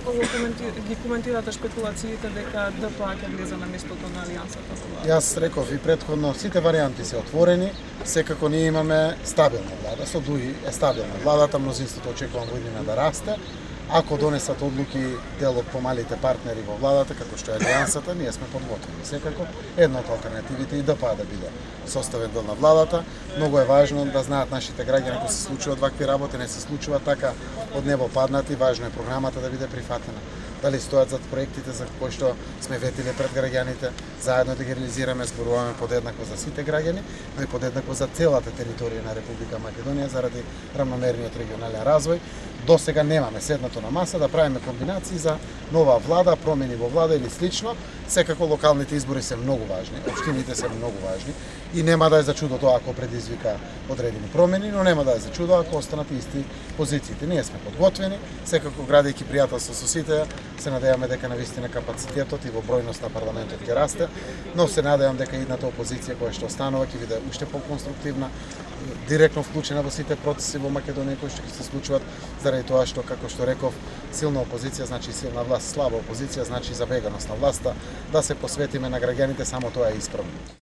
како ги коментирате шпекулациите дека ДПА ќе влезе на местото на Алијансата во влада? Јас реков и претходно, сите варијанти се отворени, секако ние имаме стабилна влада, со ДУИ е стабилна владата, мнозинството очекувам во иднина да расте. Ако донесат одлуки дел од помалите партнери во владата, како што е Алијансата, ние сме подготвени. Секако, една од алтернативите и ДПА да биде составен дел на владата. Многу е важно да знаат нашите граѓани кога се случуваат вакви работи, не се случува така од небо паднати, важно е програмата да биде прифатена. Дали стојат зад проектите за кои што сме ветили пред граѓаните, заедно да ги реализираме, зборуваме подеднакво за сите граѓани, но и подеднакво за целата територија на Република Македонија заради рамномерниот регионален развој. До сега немаме седнато на маса да правиме комбинации за нова влада, промени во влада или слично. Секако локалните избори се многу важни, општините се многу важни и нема да е за чудо тоа ако предизвика одредени промени, но нема да е за чудо ако останат исти позициите. Ние сме подготвени, секако градејќи пријателство со сите, се надеваме дека навистина капацитетот и во бројност на парламентот ќе расте, но се надевам дека идната опозиција која што останува ќе биде уште поконструктивна, директно вклучена во сите процеси во Македонија кои што ќе се случуваат, заради тоа што, како што реков, силна опозиција значи силна власт, слаба опозиција значи забеганост на власта, да се посветиме на граѓаните, само тоа е исправно.